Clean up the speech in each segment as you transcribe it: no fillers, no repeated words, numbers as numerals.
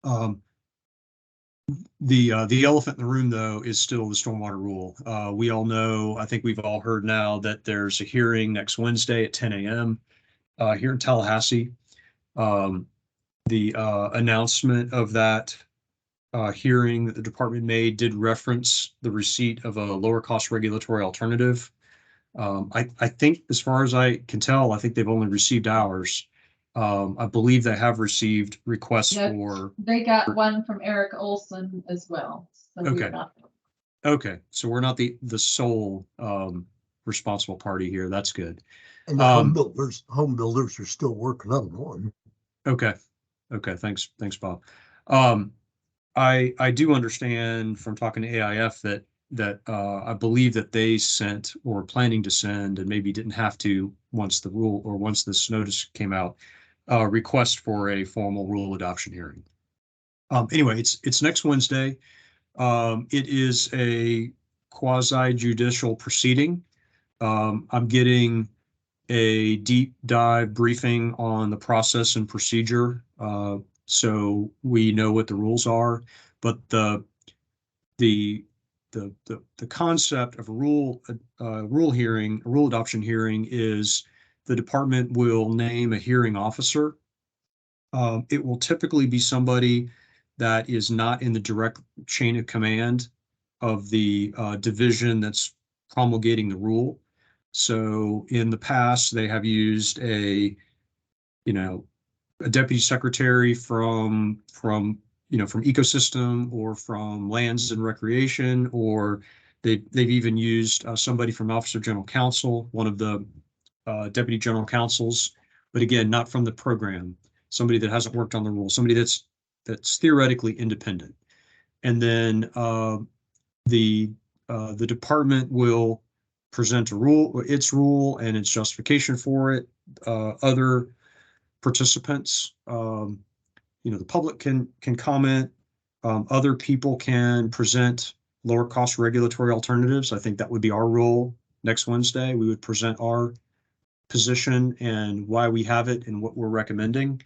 Um, the elephant in the room, though, is still the stormwater rule. We all know, I think we've all heard now that there's a hearing next Wednesday at 10 a.m. Here in Tallahassee. The announcement of that hearing that the department made did reference the receipt of a lower cost regulatory alternative. I think, as far as I can tell, I think they've only received ours. I believe they have received requests for. They got one from Eric Olson as well. So okay. Okay, so we're not the sole responsible party here. That's good. And the home builders are still working on one. Okay. Thanks, Bob. I do understand from talking to AIF that I believe that they sent or were planning to send, and maybe didn't have to once the rule or once this notice came out, request for a formal rule adoption hearing. Anyway, it's next Wednesday. It is a quasi-judicial proceeding. I'm getting a deep dive briefing on the process and procedure, so we know what the rules are. But the concept of a rule adoption hearing is the department will name a hearing officer. It will typically be somebody that is not in the direct chain of command of the division that's promulgating the rule. So in the past, they have used a deputy secretary from ecosystem or from lands and recreation, or they've even used somebody from Office of General Counsel, one of the deputy general counsels, but again, not from the program, somebody that hasn't worked on the rule, somebody that's theoretically independent. And then the department will present its rule and its justification for it. Other participants, the public can comment. Other people can present lower cost regulatory alternatives. I think that would be our role next Wednesday. We would present our position and why we have it and what we're recommending,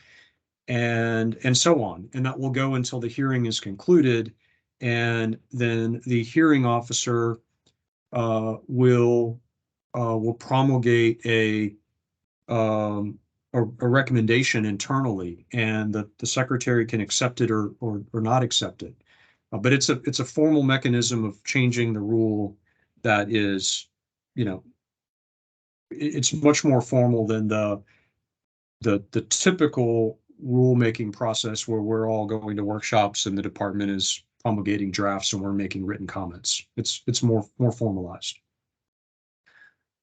and so on. And that will go until the hearing is concluded. And then the hearing officer will promulgate a recommendation internally, and the secretary can accept it or not accept it. But it's a formal mechanism of changing the rule that is, it's much more formal than the typical rulemaking process where we're all going to workshops and the department is promulgating drafts and we're making written comments. It's more formalized.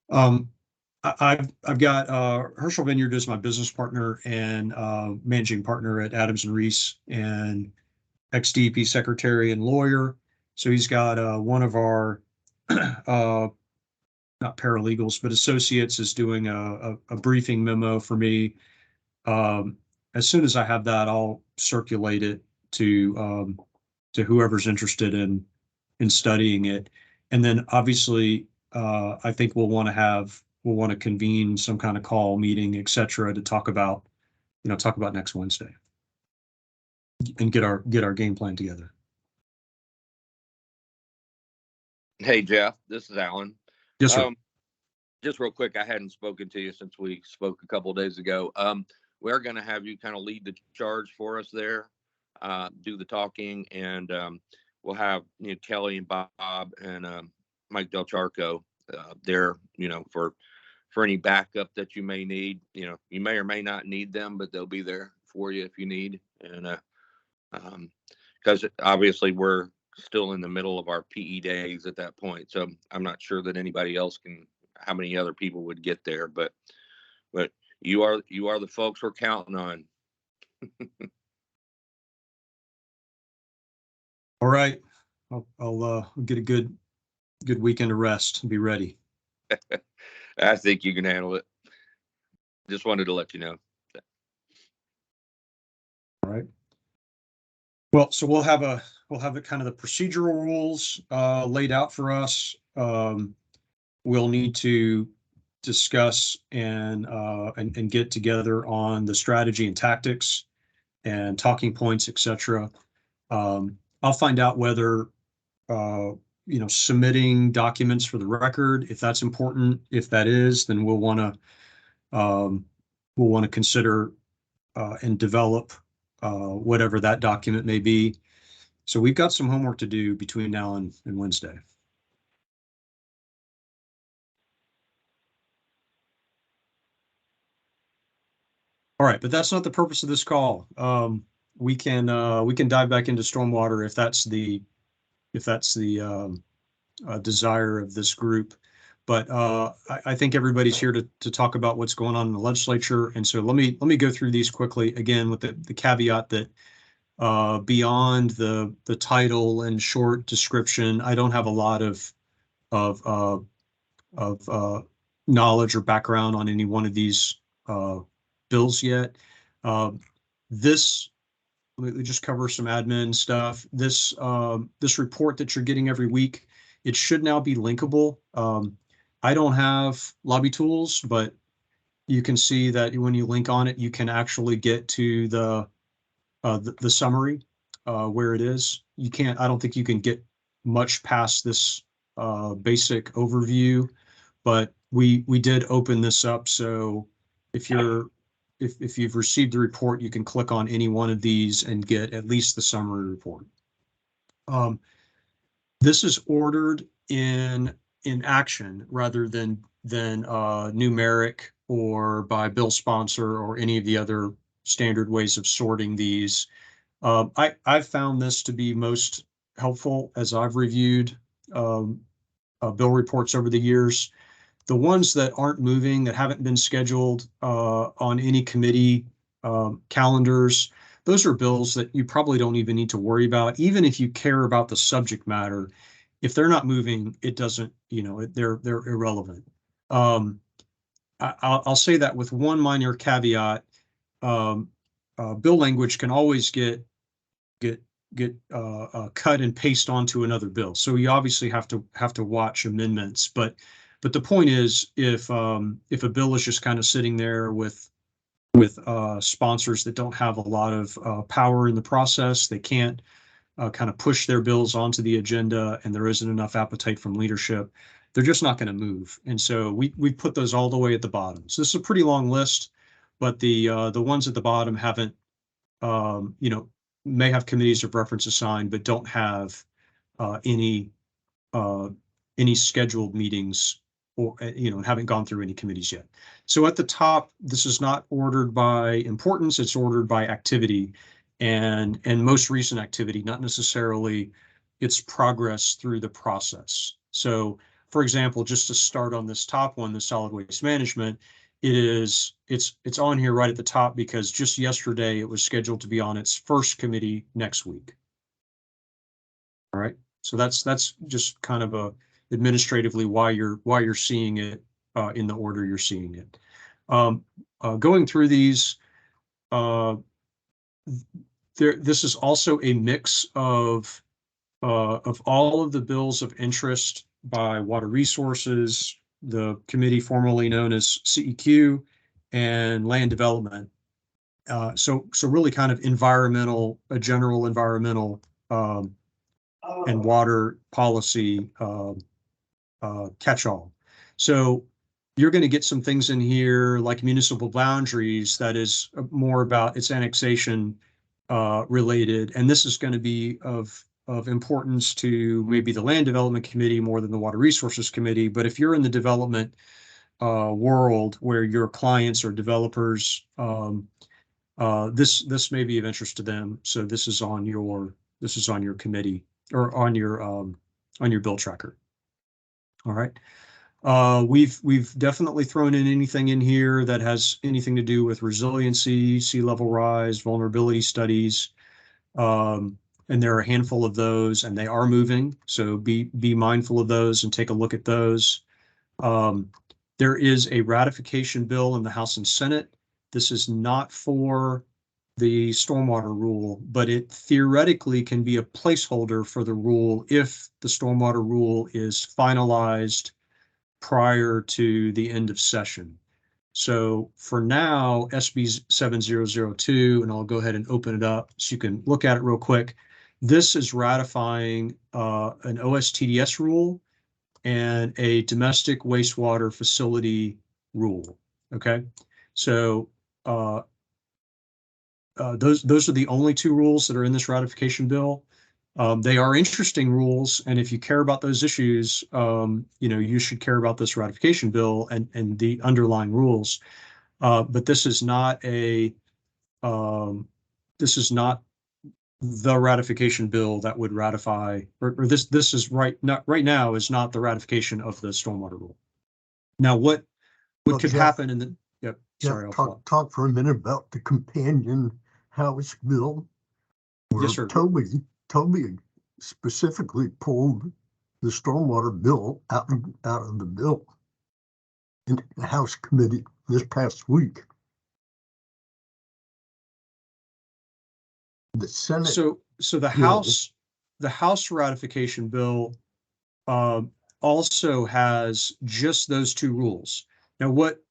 I've got Herschel Vineyard as my business partner and managing partner at Adams and Reese, and ex-DEP secretary and lawyer. So he's got one of our not paralegals, but associates is doing a briefing memo for me. As soon as I have that, I'll circulate it to whoever's interested in studying it. And then obviously, I think we'll want to convene some kind of call meeting, et cetera, to talk about next Wednesday and get our game plan together. Hey, Jeff, this is Alan. Yes, sir. Just real quick, I hadn't spoken to you since we spoke a couple of days ago. We're going to have you kind of lead the charge for us there, do the talking, and we'll have Kelly and Bob and Mike Del Charco there, for any backup that you may need. You may or may not need them, but they'll be there for you if you need. And because obviously we're still in the middle of our PE days at that point, so I'm not sure that anybody else how many other people would get there, but you are the folks we're counting on. All right, I'll get a good weekend of rest and be ready. I think you can handle it. Just wanted to let you know. All right. Well, so we'll have kind of the procedural rules laid out for us. We'll need to discuss and get together on the strategy and tactics, and talking points, etc. I'll find out whether submitting documents for the record, if that's important. If that is, then we'll want to consider and develop whatever that document may be. So we've got some homework to do between now and Wednesday. All right, but that's not the purpose of this call. We can dive back into stormwater if that's the desire of this group. But I think everybody's here to talk about what's going on in the legislature, and so let me go through these quickly again with the caveat that beyond the title and short description, I don't have a lot of knowledge or background on any one of these bills yet. This, let me just cover some admin stuff. This report that you're getting every week, it should now be linkable. I don't have lobby tools, but you can see that when you link on it, you can actually get to the summary where it is. You can't. I don't think you can get much past this basic overview, but we did open this up. So if you've received the report, you can click on any one of these and get at least the summary report. This is ordered in action rather than numeric or by bill sponsor or any of the other standard ways of sorting these. I've found this to be most helpful as I've reviewed bill reports over the years. The ones that aren't moving, that haven't been scheduled on any committee calendars, those are bills that you probably don't even need to worry about. Even if you care about the subject matter, if they're not moving, it doesn't, they're irrelevant. I'll say that with one minor caveat. Bill language can always get cut and paste onto another bill. So you obviously have to watch amendments. But the point is, if a bill is just kind of sitting there with sponsors that don't have a lot of power in the process, they can't kind of push their bills onto the agenda, and there isn't enough appetite from leadership, they're just not going to move. And so we put those all the way at the bottom. So this is a pretty long list, but the ones at the bottom haven't, may have committees of reference assigned, but don't have any scheduled meetings, or haven't gone through any committees yet. So at the top, this is not ordered by importance, it's ordered by activity and most recent activity, not necessarily its progress through the process. So for example, just to start on this top one, the solid waste management, it's on here right at the top because just yesterday it was scheduled to be on its first committee next week. All right, so that's just kind of administratively why you're seeing it in the order you're seeing it. Going through these, this is also a mix of all of the bills of interest by Water Resources, the committee formerly known as CEQ, and Land Development. So really kind of a general environmental and water policy catch-all. So you're going to get some things in here like municipal boundaries that is more about its annexation related, and this is going to be of importance to maybe the Land Development Committee more than the Water Resources Committee. But if you're in the development world where your clients are developers, this may be of interest to them. So this is on your committee or on your bill tracker. All right. We've definitely thrown in anything in here that has anything to do with resiliency, sea level rise, vulnerability studies. And there are a handful of those, and they are moving. So be mindful of those and take a look at those. There is a ratification bill in the House and Senate. This is not for the stormwater rule, but it theoretically can be a placeholder for the rule if the stormwater rule is finalized prior to the end of session. So for now, SB 7002, and I'll go ahead and open it up so you can look at it real quick. This is ratifying an OSTDS rule and a domestic wastewater facility rule. Okay, so those are the only two rules that are in this ratification bill. They are interesting rules, and if you care about those issues, you should care about this ratification bill and the underlying rules. But this is not the ratification bill that would ratify, or this is right now is not the ratification of the stormwater rule. Now, what Well, could Jeff, happen in the sorry, talk for a minute about the companion House bill. Where Yes, sir. Toby specifically pulled the stormwater bill out of the bill in the House committee this past week. The Senate. So the House ratification bill also has just those two rules. Now, what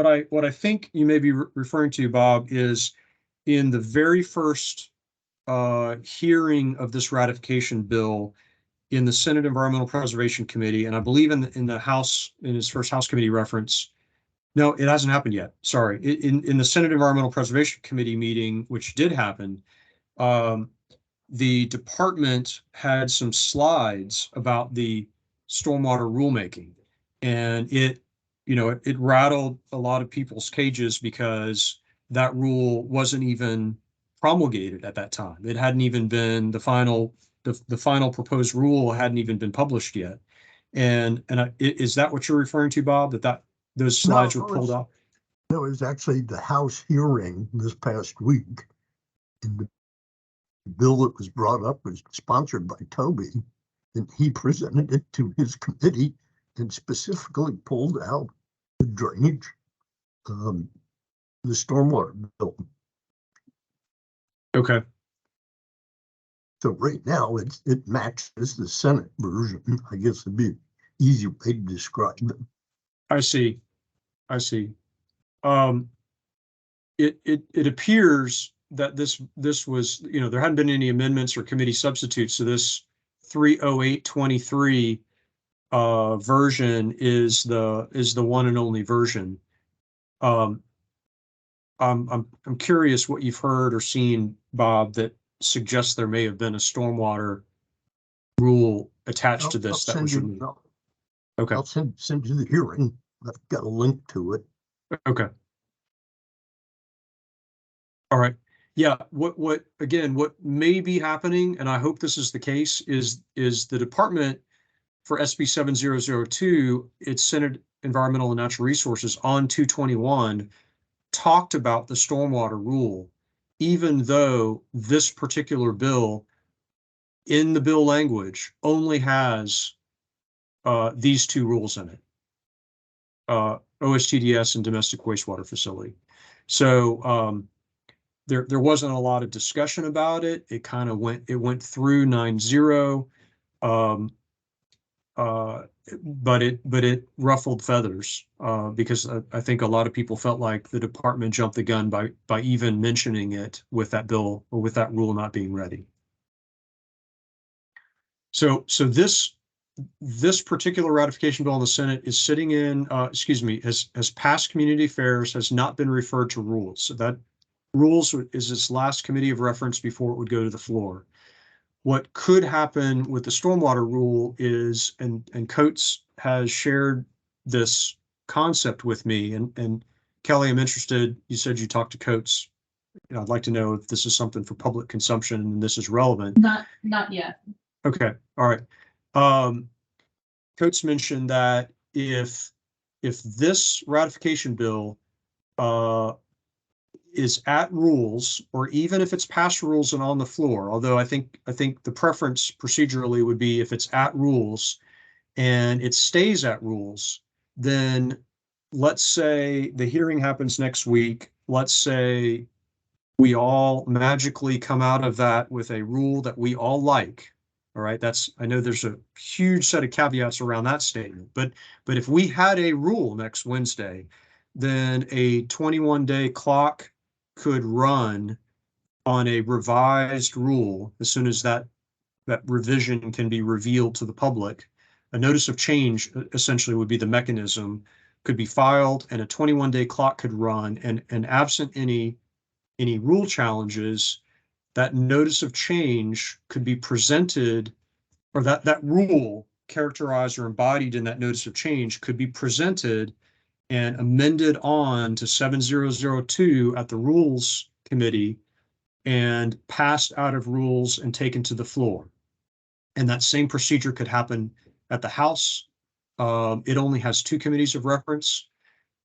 I think you may be referring to, Bob, is in the very first hearing of this ratification bill in the Senate Environmental Preservation Committee, and I believe in the House, in his first House committee reference. No, it hasn't happened yet. Sorry. In the Senate Environmental Preservation Committee meeting, which did happen, the department had some slides about the stormwater rulemaking, and it rattled a lot of people's cages because that rule wasn't even promulgated at that time. It hadn't even been the final proposed rule hadn't even been published yet. And is that what you're referring to, Bob? That those slides were pulled off? No, it was actually the House hearing this past week. And the bill that was brought up was sponsored by Toby, and he presented it to his committee and specifically pulled out the drainage, the stormwater bill. Okay. So right now it matches the Senate version. I guess it'd be an easy way to describe it. I see. It appears that this was, there hadn't been any amendments or committee substitutes, so this 30823 version is the one and only version. I'm curious what you've heard or seen, Bob, that suggests there may have been a stormwater rule attached to this that was removed. Okay. I'll send you the hearing. I've got a link to it. Okay. All right. Yeah. What may be happening, and I hope this is the case, is the department for SB 7002, its Senate Environmental and Natural Resources on 221 talked about the stormwater rule, even though this particular bill in the bill language only has these two rules in it, OSTDS and domestic wastewater facility. So there wasn't a lot of discussion about it. It kind of went through 9-0, but it ruffled feathers because I think a lot of people felt like the department jumped the gun by even mentioning it with that bill or with that rule not being ready. So this particular ratification bill in the Senate is sitting in, has passed community affairs, has not been referred to rules. So that rules is its last committee of reference before it would go to the floor. What could happen with the stormwater rule is, and Coates has shared this concept with me, and Kelly, I'm interested, you said you talked to Coates. I'd like to know if this is something for public consumption and this is relevant. Not yet. Okay, all right. Coates mentioned that if this ratification bill is at rules, or even if it's past rules and on the floor, although I think the preference procedurally would be if it's at rules and it stays at rules, then let's say the hearing happens next week. Let's say we all magically come out of that with a rule that we all like. All right, I know there's a huge set of caveats around that statement, but if we had a rule next Wednesday, then a 21-day clock could run on a revised rule as soon as that revision can be revealed to the public. A notice of change essentially would be the mechanism, could be filed, and a 21-day clock could run, and absent any rule challenges, that notice of change could be presented, or that rule characterized or embodied in that notice of change could be presented and amended on to 7002 at the Rules Committee and passed out of rules and taken to the floor. And that same procedure could happen at the House. It only has 2 committees of reference,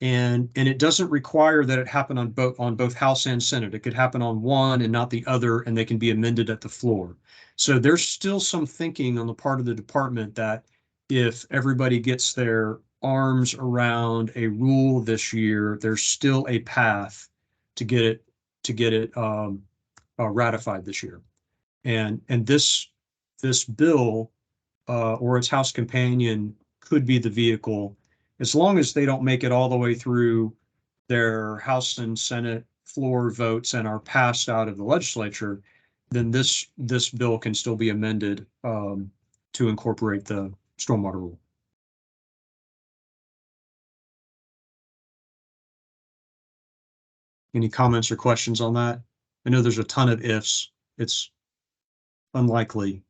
and it doesn't require that it happen on both House and Senate. It could happen on one and not the other, and they can be amended at the floor. So there's still some thinking on the part of the department that if everybody gets their arms around a rule this year, there's still a path to get it ratified this year. And this bill or its House companion could be the vehicle, as long as they don't make it all the way through their House and Senate floor votes and are passed out of the legislature, then this bill can still be amended to incorporate the stormwater rule. Any comments or questions on that? I know there's a ton of ifs. It's unlikely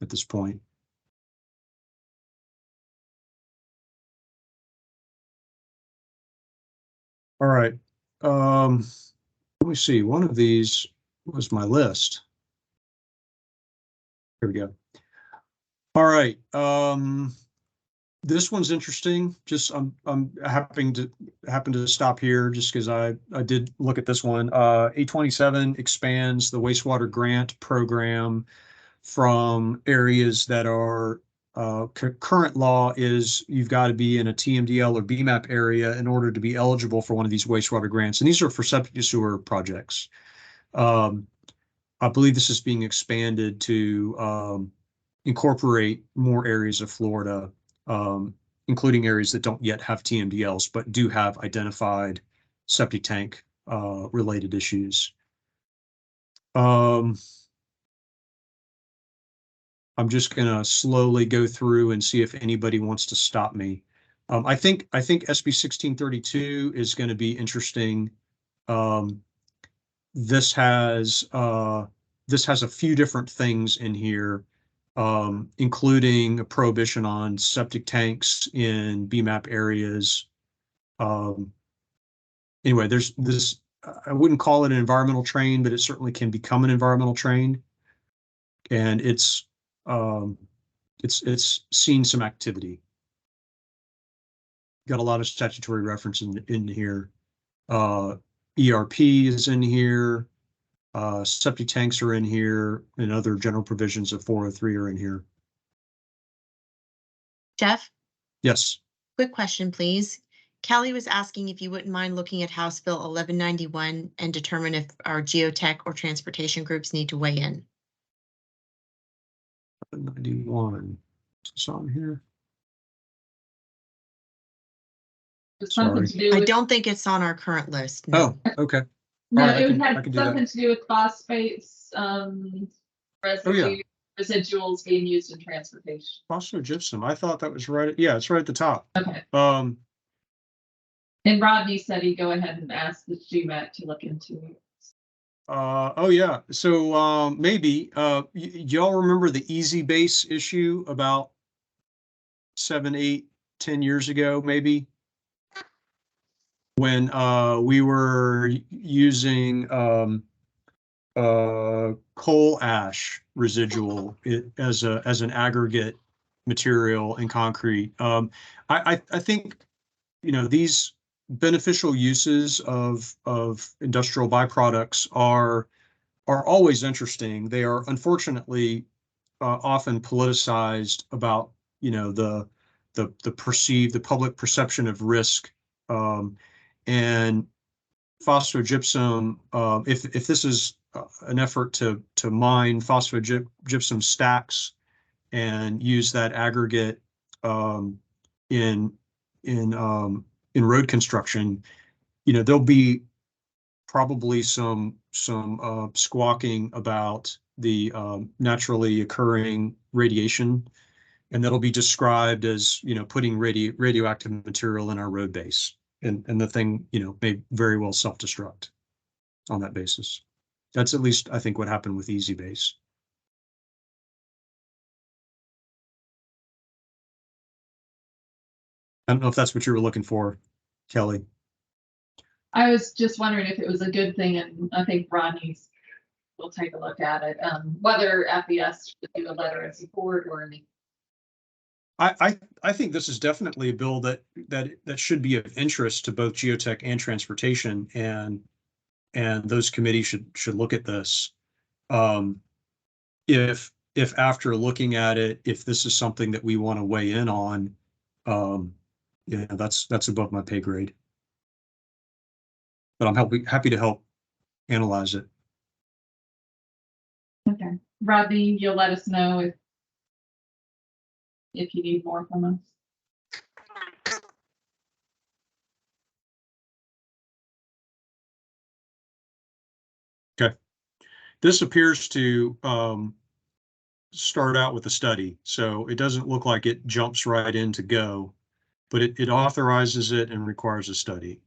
at this point. All right. Let me see. One of these was my list. Here we go. All right. This one's interesting. Just I'm happen to stop here just because I did look at this one. 827 expands the wastewater grant program from areas that are current law is you've got to be in a TMDL or BMAP area in order to be eligible for one of these wastewater grants. And these are for septic to sewer projects. I believe this is being expanded to incorporate more areas of Florida, including areas that don't yet have TMDLs, but do have identified septic tank related issues. I'm just going to slowly go through and see if anybody wants to stop me. I think SB 1632 is going to be interesting. This has a few different things in here, including a prohibition on septic tanks in BMAP areas. Anyway, there's this. I wouldn't call it an environmental train, but it certainly can become an environmental train, and it's seen some activity. Got a lot of statutory reference in here. ERP is in here. Septic tanks are in here, and other general provisions of 403 are in here. Jeff, Yes. quick question, please. Callie was asking if you wouldn't mind looking at House Bill 1191 and determine if our geotech or transportation groups need to weigh in. 91. Is this on here? It's something Sorry. to do I with, don't think it's on our current list. No. Oh, okay. no, Alright, I it can- had I can do that. something to do with phosphates, residuals being used in transportation. Phosphogypsum. I thought that was right. Yeah, it's right at the top. Okay. And Rodney said he'd go ahead and ask the GMAT to look into it. oh yeah. So maybe y'all remember the Easy Base issue about 7, 8, 10 years ago, maybe, when we were using coal ash residual as an aggregate material in concrete. I think, you know, these beneficial uses of industrial byproducts are always interesting. They are unfortunately often politicized about, you know, the public perception of risk, and phosphogypsum. If this is an effort to mine phosphogypsum stacks and use that aggregate in road construction, there'll be probably some squawking about the naturally occurring radiation, and that'll be described as putting radioactive material in our road base, and the thing may very well self-destruct on that basis. That's at least I think what happened with Easy Base. I don't know if that's what you were looking for, Kelly. I was just wondering if it was a good thing, and I think Rodney's will take a look at it, whether FBS should do a letter of support or any. I think this is definitely a bill that should be of interest to both geotech and transportation, and those committees should look at this. If after looking at it, if this is something that we want to weigh in on, that's above my pay grade. But I'm happy to help analyze it. Okay, Rodney, you'll let us know if you need more from us. Okay, this appears to start out with a study, so it doesn't look like it jumps right in to go, but it authorizes it and requires a study.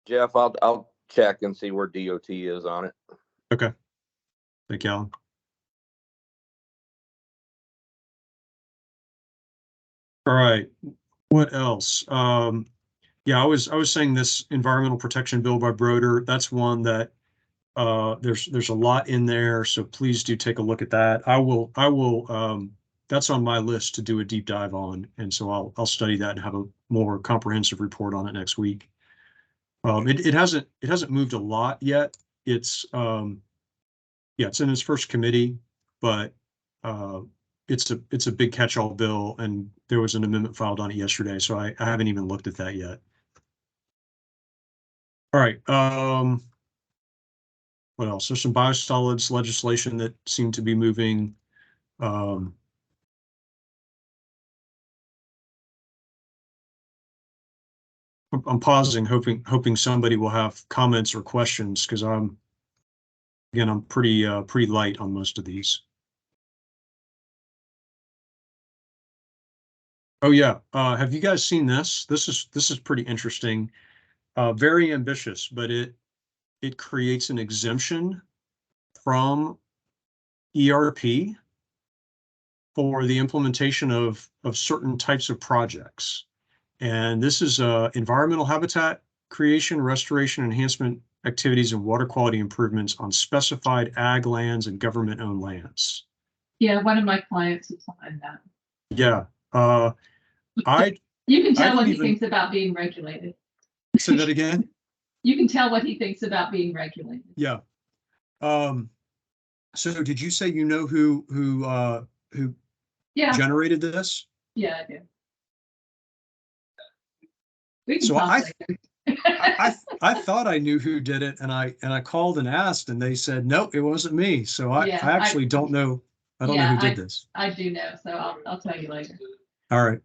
Jeff, I'll check and see where DOT is on it. Okay, thank you, Alan. All right, what else? Yeah, I was saying this environmental protection bill by Broder. That's one that there's a lot in there, so please do take a look at that. I will that's on my list to do a deep dive on, and so I'll study that and have a more comprehensive report on it next week. It hasn't moved a lot yet. It's yeah, it's in its first committee, but it's a big catch-all bill, and there was an amendment filed on it yesterday, so I haven't even looked at that yet. All right. What else? There's some biosolids legislation that seemed to be moving. I'm pausing, hoping somebody will have comments or questions, because I'm pretty light on most of these. Oh yeah, have you guys seen this? This is pretty interesting. Very ambitious, but it creates an exemption from ERP for the implementation of certain types of projects. And this is environmental habitat creation, restoration, enhancement activities, and water quality improvements on specified ag lands and government-owned lands. Yeah, one of my clients is behind that. Yeah, you can tell what he thinks about being regulated. Say that again. You can tell what he thinks about being regulated. Yeah. So did you say who yeah. generated this? Yeah, I do. We can so talk I thought I knew who did it, and I called and asked, and they said nope, it wasn't me. So I actually don't know. I don't know who did this. I do know, so I'll tell you later. All right.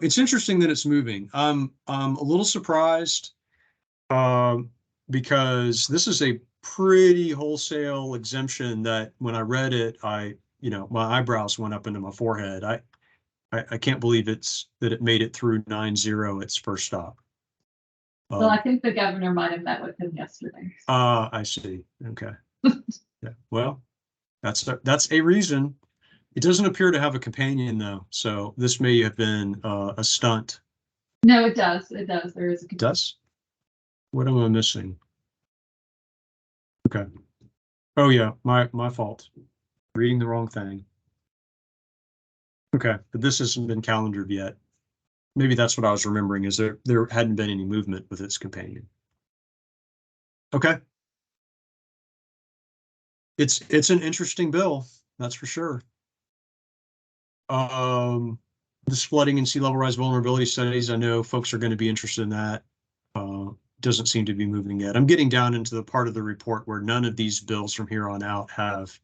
It's interesting that it's moving. I'm a little surprised because this is a pretty wholesale exemption that when I read it, my eyebrows went up into my forehead. I can't believe that it made it through 9-0 its first stop. Well, I think the governor might have met with him yesterday. I see. Okay. Yeah. Well, that's a reason. It doesn't appear to have a companion though, so this may have been a stunt. No, it does. It does. There is a companion. It does? What am I missing? Okay. Oh yeah, my fault. Reading the wrong thing. Okay, but this hasn't been calendared yet. Maybe that's what I was remembering, is there hadn't been any movement with its companion. Okay. It's an interesting bill, that's for sure. This flooding and sea level rise vulnerability studies, I know folks are going to be interested in that. doesn't seem to be moving yet. I'm getting down into the part of the report where none of these bills from here on out have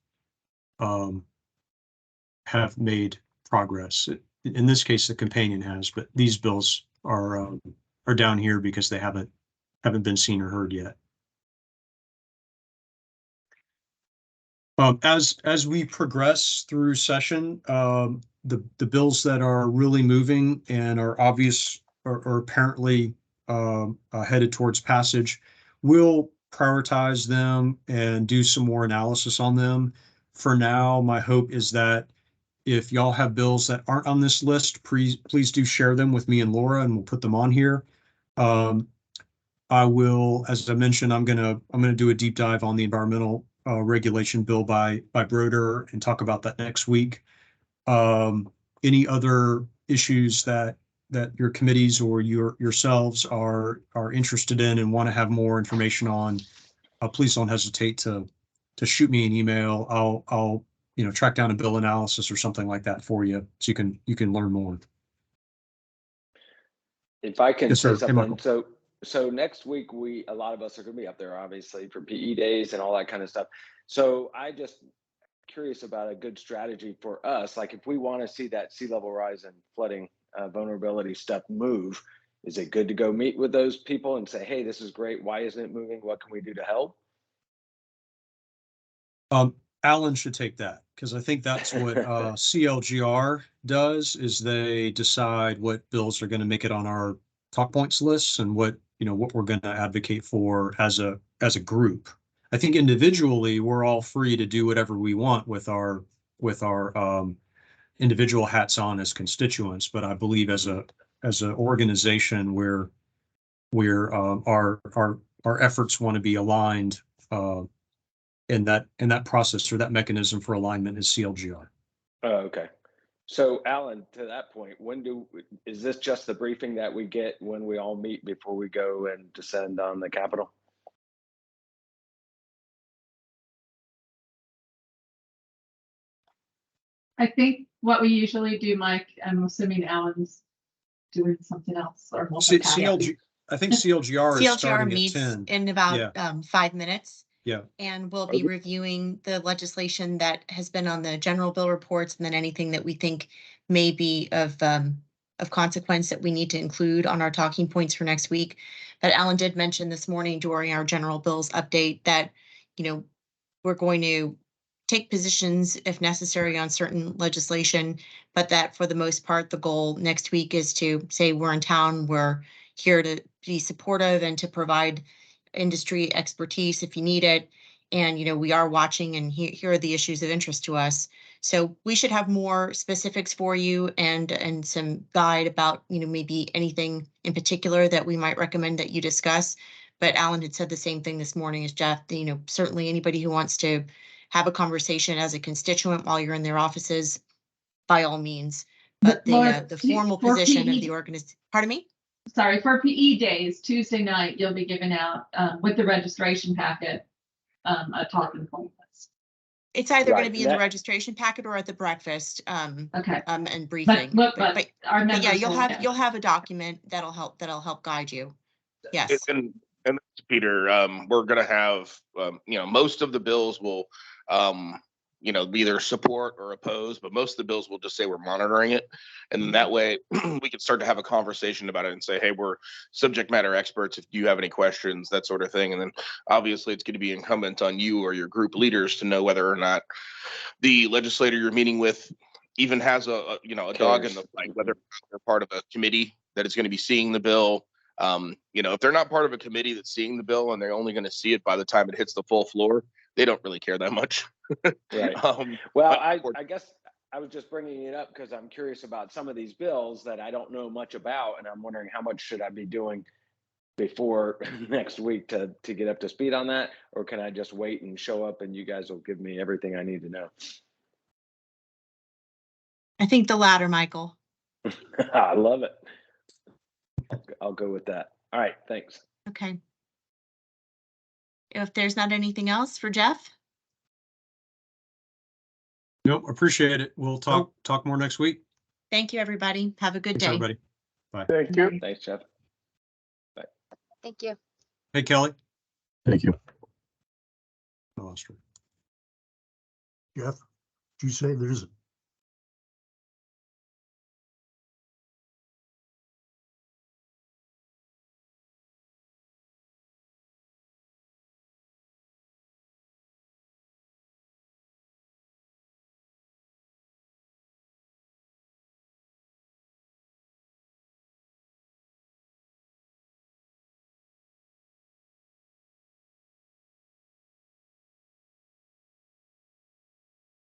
made progress. In this case, the companion has, but these bills are down here because they haven't been seen or heard yet. As we progress through session, the bills that are really moving and are obvious or apparently headed towards passage, we'll prioritize them and do some more analysis on them. For now, my hope is that if y'all have bills that aren't on this list, please do share them with me and Laura, and we'll put them on here. I will, as I mentioned, I'm gonna do a deep dive on the environmental regulation bill by Broder and talk about that next week. Any other issues that your committees or yourselves are interested in and want to have more information on, please don't hesitate to shoot me an email. I'll track down a bill analysis or something like that for you, so you can learn more. If I can Yes, say sir. Hey, something, so next week a lot of us are going to be up there, obviously, for PE days and all that kind of stuff. So I just curious about a good strategy for us. Like if we want to see that sea level rise and flooding vulnerability stuff move, is it good to go meet with those people and say, hey, this is great. Why isn't it moving? What can we do to help? Alan should take that, because I think that's what CLGR does, is they decide what bills are going to make it on our talk points lists and what we're going to advocate for as a group. I think individually we're all free to do whatever we want with our individual hats on as constituents, but I believe as an organization where our efforts want to be aligned. In that process, or that mechanism for alignment, is CLGR. Oh, okay. So Alan, to that point, is this just the briefing that we get when we all meet before we go and descend on the Capitol? I think what we usually do, Mike, I'm assuming Alan's doing something else or CLG. I think CLGR is starting meets at 10 in about 5 minutes. Yeah. And we'll be reviewing the legislation that has been on the general bill reports, and then anything that we think may be of consequence that we need to include on our talking points for next week. But Alan did mention this morning during our general bills update that, we're going to take positions if necessary on certain legislation, but that for the most part, the goal next week is to say we're in town, we're here to be supportive and to provide industry expertise if you need it. And, we are watching, and here are the issues of interest to us. So we should have more specifics for you and some guide about, maybe anything in particular that we might recommend that you discuss. But Alan had said the same thing this morning as Jeff, certainly anybody who wants to have a conversation as a constituent while you're in their offices, by all means. But the formal position of the organization, pardon me? Sorry, for PE days, Tuesday night, you'll be giving out with the registration packet a talking point list. It's either going to be in the registration packet or at the breakfast. Okay. And briefing. But our members, yeah, you'll have a document that'll help guide you. Yes. And Peter, we're going to have most of the bills will either support or oppose, but most of the bills will just say we're monitoring it. And that way we can start to have a conversation about it and say, hey, we're subject matter experts. If you have any questions, that sort of thing. And then obviously it's going to be incumbent on you or your group leaders to know whether or not the legislator you're meeting with even has a dog in the fight, whether they're part of a committee that is going to be seeing the bill. If they're not part of a committee that's seeing the bill and they're only going to see it by the time it hits the full floor, they don't really care that much. Right. Well, I guess I was just bringing it up because I'm curious about some of these bills that I don't know much about, and I'm wondering how much should I be doing before next week to get up to speed on that, or can I just wait and show up and you guys will give me everything I need to know? I think the latter, Michael. I love it. I'll go with that. All right, thanks. Okay. If there's not anything else for Jeff? Nope, appreciate it. We'll talk more next week. Thank you, everybody. Have a good Thanks, day. everybody. Bye. Thank you. Thanks, Jeff. Bye. Thank you. Hey, Kelly. Thank you. I lost her. Jeff, did you say there's